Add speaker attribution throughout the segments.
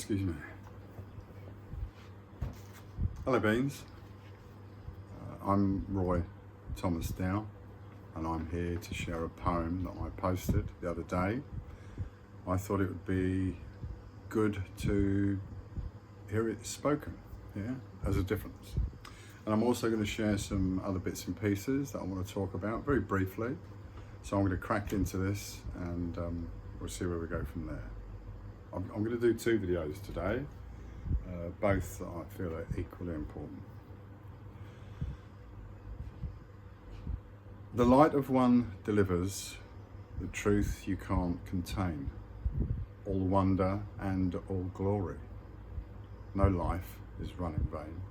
Speaker 1: Excuse me. Hello Beans, I'm Roy Thomas Dow and I'm here to share a poem that I posted the other day. I thought it would be good to hear it spoken, as a difference. And I'm also going to share some other bits and pieces that I want to talk about very briefly. So I'm going to crack into this and we'll see where we go from there. I'm going to do two videos today, both that I feel are equally important. The light of one delivers the truth you can't contain, all wonder and all glory. No life is run in vain.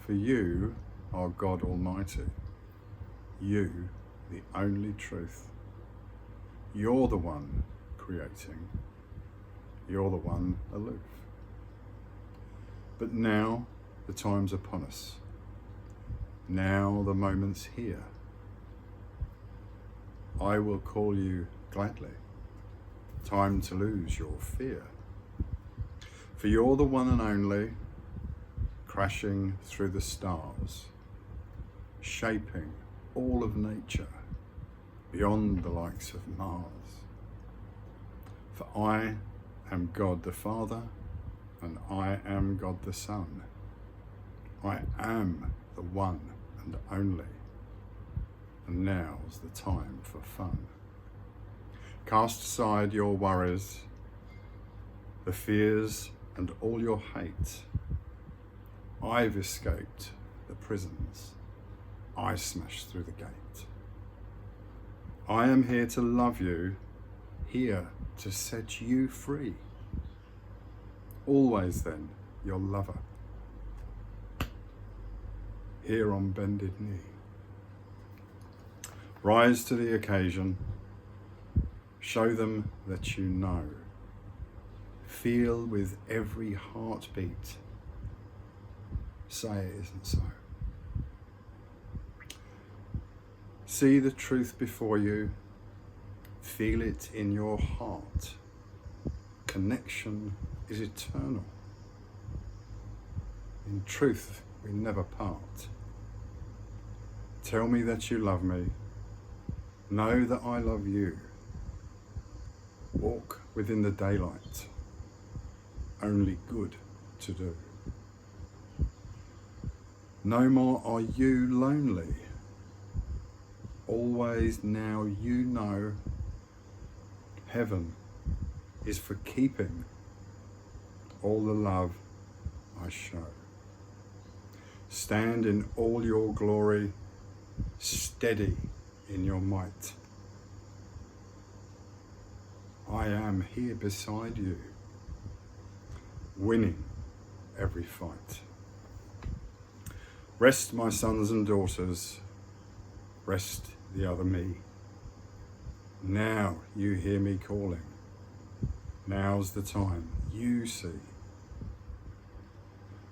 Speaker 1: For you are God Almighty, you the only truth. You're the one creating, you're the one aloof. But now the time's upon us, now the moment's here. I will call you gladly, time to lose your fear. For you're the one and only, crashing through the stars, shaping all of nature beyond the likes of Mars. For I am God the Father, and I am God the Son. I am the one and only, and now's the time for fun. Cast aside your worries, the fears and all your hate. I've escaped the prisons, I smashed through the gate. I am here to love you, here to set you free. Always then, your lover, here on bended knee. Rise to the occasion, show them that you know. Feel with every heartbeat, say it isn't so. See the truth before you, feel it in your heart. Connection is eternal. In truth, we never part. Tell me that you love me. Know that I love you. Walk within the daylight. Only good to do. No more are you lonely. Always now you know heaven is for keeping all the love I show. Stand in all your glory, steady in your might. I am here beside you, winning every fight. Rest, my sons and daughters, rest the other me. Now you hear me calling. Now's the time, you see.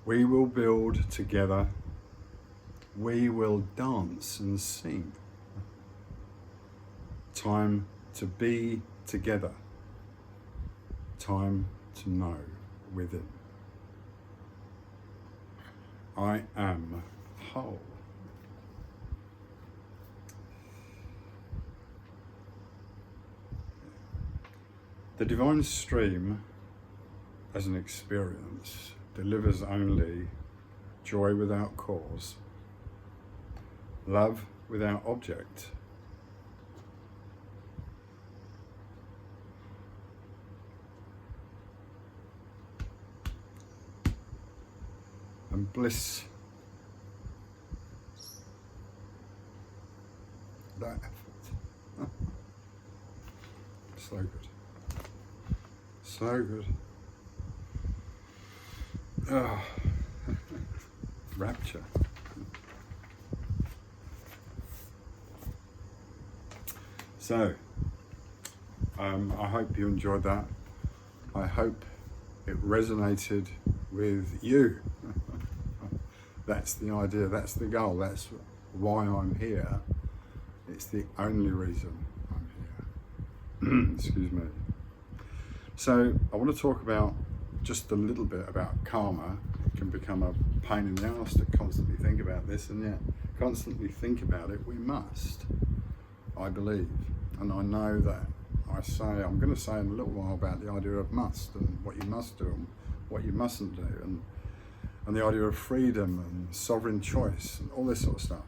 Speaker 1: We will build together. We will dance and sing. Time to be together. Time to know within. I am whole. The divine stream as an experience delivers only joy without cause, love without object, and bliss without effort. So good. So good. Oh, rapture. So, I hope you enjoyed that. I hope it resonated with you. That's the idea, that's the goal, that's why I'm here. It's the only reason I'm here. Excuse me. So I want to talk about just a little bit about karma, it can become a pain in the arse to constantly think about this, and yet constantly think about it we must, I believe. And I know that I'm going to say in a little while about the idea of must, and what you must do and what you mustn't do, and the idea of freedom and sovereign choice and all this sort of stuff.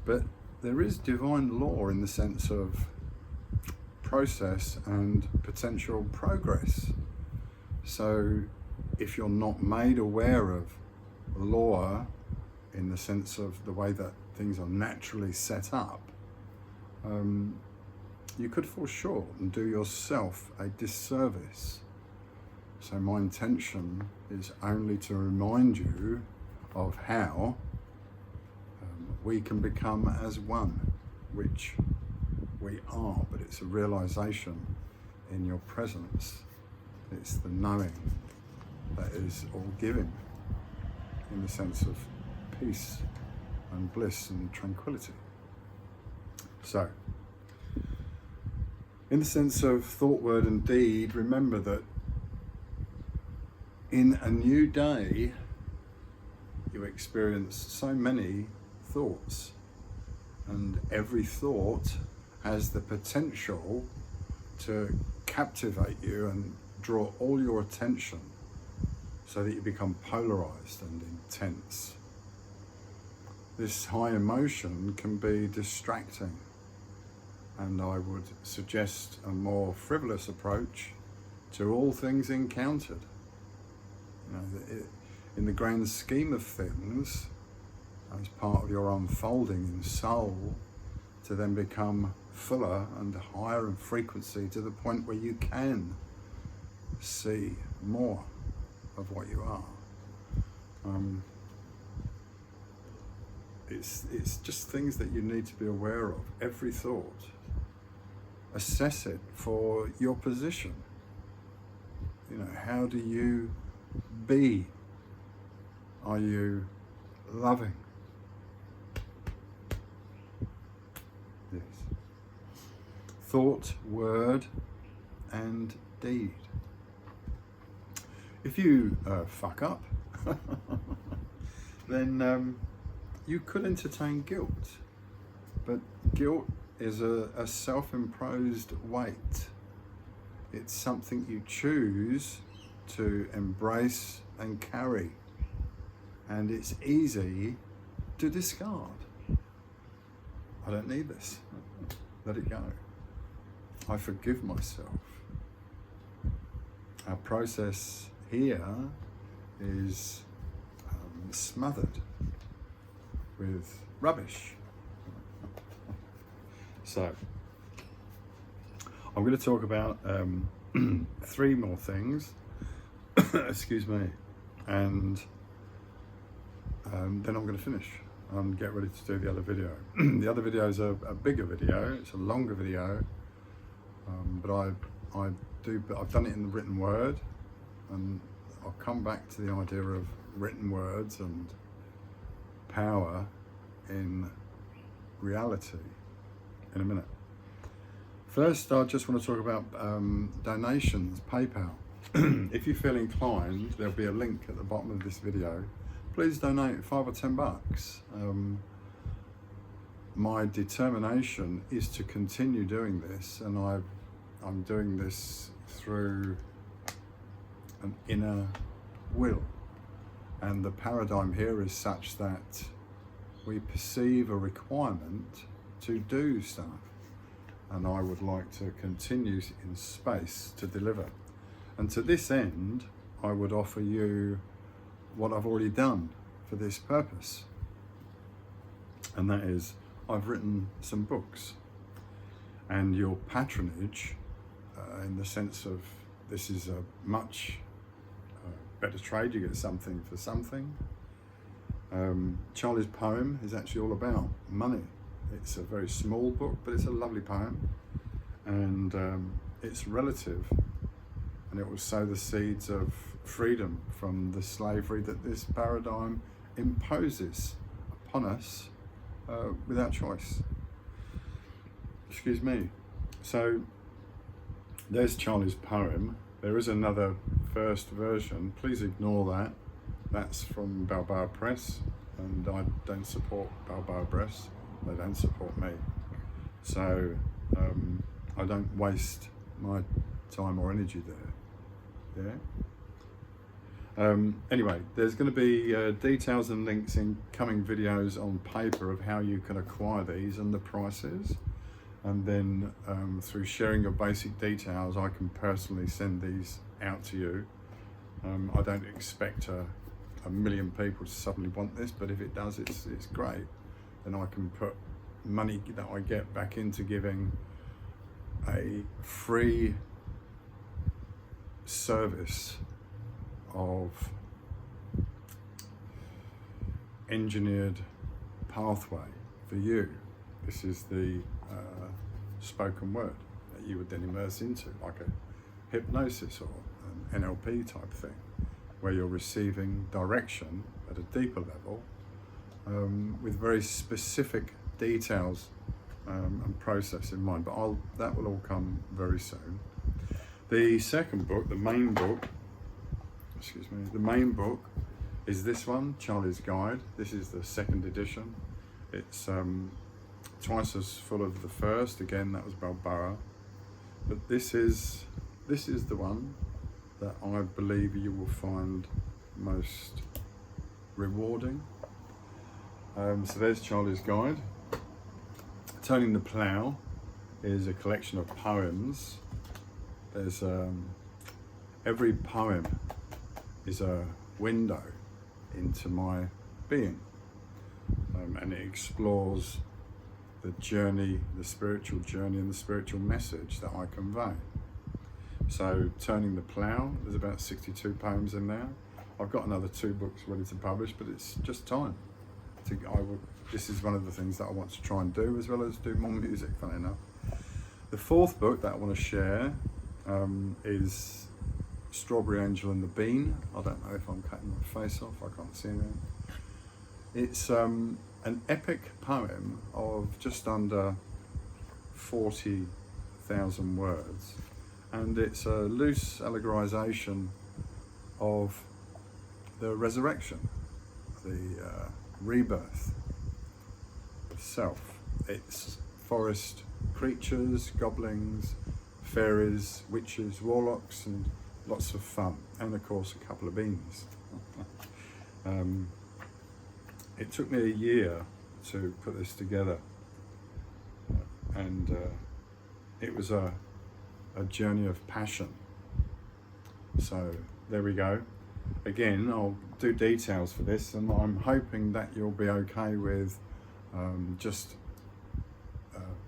Speaker 1: But there is divine law in the sense of process and potential progress. So if you're not made aware of law in the sense of the way that things are naturally set up, you could fall short and do yourself a disservice. So my intention is only to remind you of how we can become as one, which we are, but it's a realization in your presence. It's the knowing that is all giving, in the sense of peace and bliss and tranquility. So, in the sense of thought, word and deed, remember that in a new day, you experience so many thoughts, and every thought has the potential to captivate you and draw all your attention so that you become polarized and intense. This high emotion can be distracting, and I would suggest a more frivolous approach to all things encountered. In the grand scheme of things, as part of your unfolding in soul, to then become fuller and higher in frequency to the point where you can see more of what you are. It's just things that you need to be aware of. Every thought, assess it for your position. How do you be? Are you loving? Yes. Thought, word, and deed. If you fuck up, then you could entertain guilt. But guilt is a self-imposed weight. It's something you choose to embrace and carry. And it's easy to discard. I don't need this. Let it go. I forgive myself. Our process here is smothered with rubbish. So, I'm going to talk about 3 more things, excuse me, and then I'm going to finish and get ready to do the other video. The other video is a bigger video, it's a longer video, but I've done it in the written word, and I'll come back to the idea of written words and power in reality in a minute. First, I just want to talk about donations, PayPal. If you feel inclined, there'll be a link at the bottom of this video. Please donate $5 or $10. My determination is to continue doing this, and I'm doing this through an inner will. And the paradigm here is such that we perceive a requirement to do stuff. And I would like to continue in space to deliver. And to this end, I would offer you what I've already done for this purpose. And that is, I've written some books. And your patronage, in the sense of this is a much better trade, you get something for something. Charlie's poem is actually all about money. It's a very small book, but it's a lovely poem, and it's relative, and it will sow the seeds of freedom from the slavery that this paradigm imposes upon us without choice. Excuse me. So there's Charlie's poem. There is another first version, please ignore that. That's from Balboa Press, and I don't support Balboa Press. They don't support me. So I don't waste my time or energy there. Yeah. Anyway, there's going to be details and links in coming videos on paper of how you can acquire these and the prices. And then through sharing your basic details, I can personally send these out to you. I don't expect a million people to suddenly want this, but if it does, it's great. Then I can put money that I get back into giving a free service of engineered pathway for you. This is the spoken word that you would then immerse into, like a hypnosis or an NLP type thing, where you're receiving direction at a deeper level with very specific details and process in mind. But that will all come very soon. The second book, the main book is this one, Charlie's Guide. This is the second edition. It's twice as full of the first. Again, that was Balboa. But this is the one that I believe you will find most rewarding. So there's Charlie's Guide. Turning the Plough is a collection of poems. There's every poem is a window into my being, and it explores the journey, the spiritual journey and the spiritual message that I convey. So Turning the Plough, there's about 62 poems in there. I've got another 2 books ready to publish, but it's just time. This is one of the things that I want to try and do, as well as do more music, funny enough. The fourth book that I want to share is Strawberry Angel and the Bean. I don't know if I'm cutting my face off, I can't see anything. It's an epic poem of just under 40,000 words, and it's a loose allegorization of the resurrection, the rebirth of self. It's forest creatures, goblins, fairies, witches, warlocks, and lots of fun, and of course a couple of beans. It took me a year to put this together, and it was a journey of passion. So there we go. Again, I'll do details for this, and I'm hoping that you'll be okay with just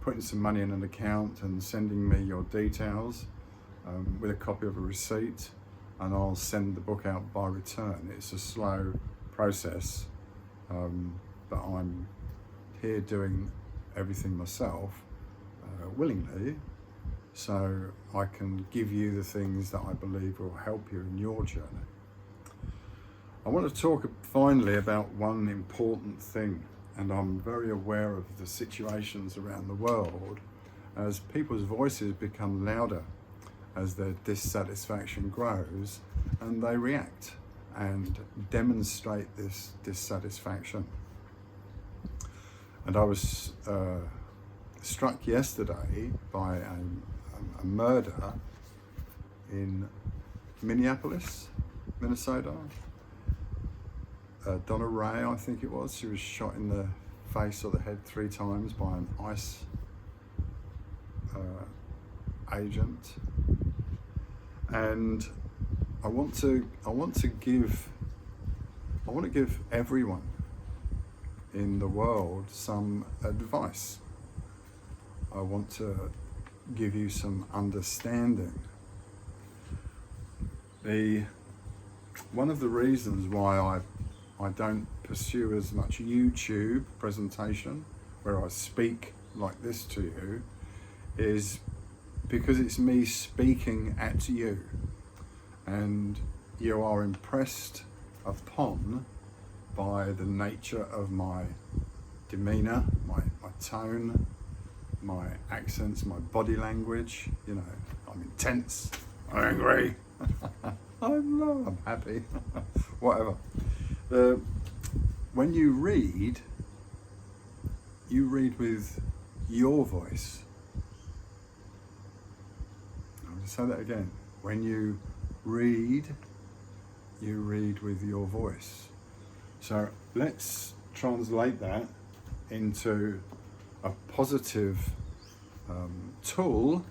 Speaker 1: putting some money in an account and sending me your details with a copy of a receipt, and I'll send the book out by return. It's a slow process, but I'm here doing everything myself willingly, so I can give you the things that I believe will help you in your journey. I want to talk finally about one important thing, and I'm very aware of the situations around the world as people's voices become louder, as their dissatisfaction grows, and they react and demonstrate this dissatisfaction. And I was struck yesterday by a murder in Minneapolis, Minnesota. Donna Ray, I think it was. She was shot in the face or the head 3 times by an ICE agent. And I want to give everyone in the world some advice. I want to give you some understanding. One of the reasons why I don't pursue as much YouTube presentation where I speak like this to you is because it's me speaking at you, and you are impressed upon by the nature of my demeanor, my tone, my accents, my body language. You know, I'm intense, I'm angry. I'm happy. Whatever. When you read with your voice. I'll just say that again. When you read with your voice. So let's translate that into a positive tool,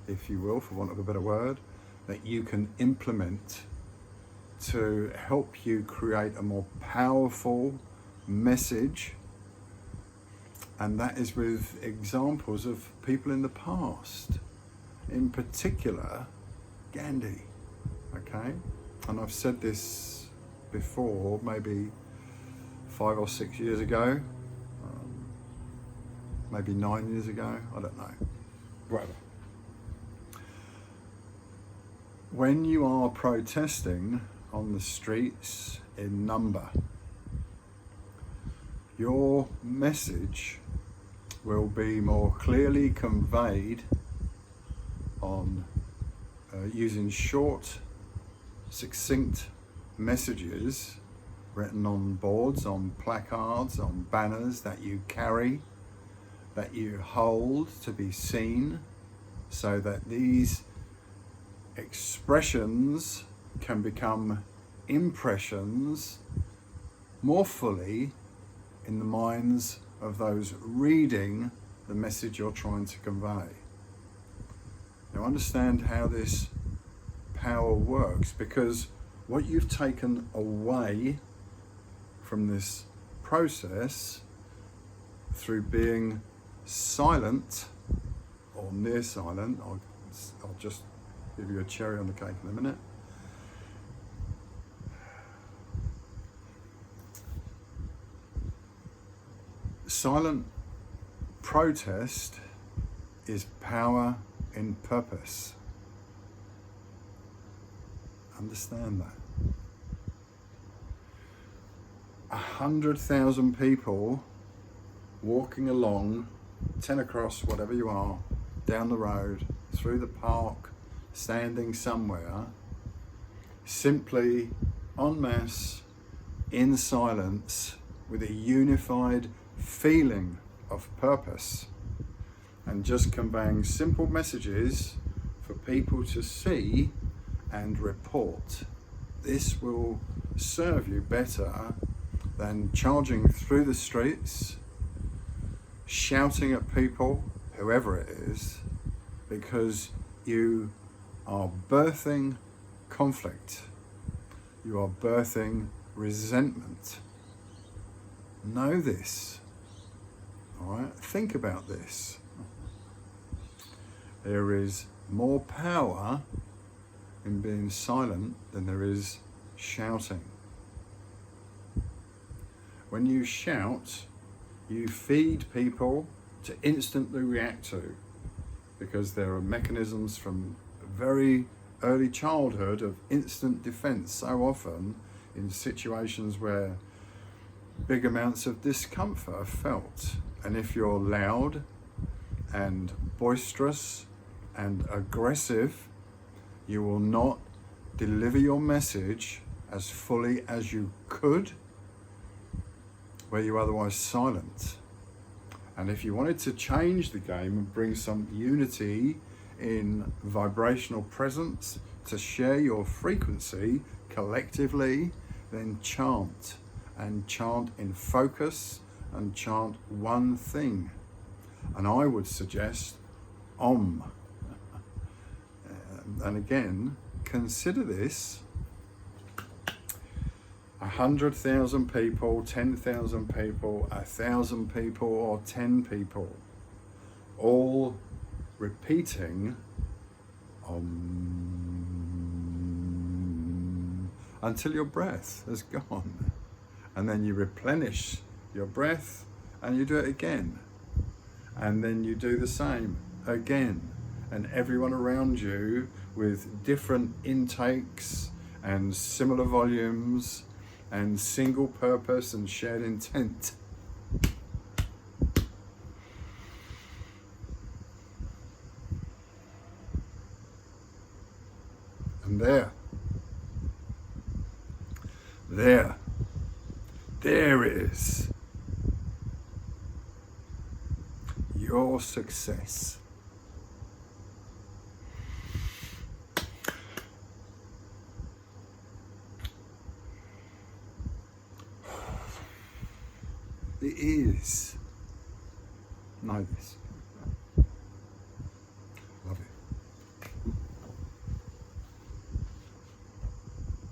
Speaker 1: if you will, for want of a better word, that you can implement to help you create a more powerful message. And that is with examples of people in the past, in particular Gandhi. Okay, and I've said this before, maybe 5 or 6 years ago, maybe 9 years ago, I don't know, whatever. When you are protesting on the streets in number, your message will be more clearly conveyed on using short, succinct messages written on boards, on placards, on banners that you carry, that you hold to be seen, so that these expressions can become impressions more fully in the minds of those reading the message you're trying to convey. Now understand how this power works, because what you've taken away from this process through being silent or near silent, I'll just give you a cherry on the cake in a minute. Silent protest is power in purpose. Understand that. 100,000 people walking along, 10 across, whatever you are, down the road, through the park, standing somewhere, simply en masse, in silence, with a unified feeling of purpose, and just conveying simple messages for people to see and report. This will serve you better than charging through the streets, shouting at people, whoever it is, because you are birthing conflict. You are birthing resentment. Know this. All right? Think about this. There is more power in being silent than there is shouting. When you shout, you feed people to instantly react to, because there are mechanisms from very early childhood of instant defense so often in situations where big amounts of discomfort are felt. And if you're loud and boisterous and aggressive, you will not deliver your message as fully as you could where you're otherwise silent. And if you wanted to change the game and bring some unity in vibrational presence to share your frequency collectively, then chant, and chant in focus, and chant one thing. And I would suggest Om. And again, consider this: 100,000 people, 10,000 people, 1,000 people, or 10 people, all repeating Om until your breath is gone. And then you replenish your breath and you do it again. And then you do the same again. And everyone around you with different intakes and similar volumes and single purpose and shared intent. And there, There. There it is. Your success. It is. Know this.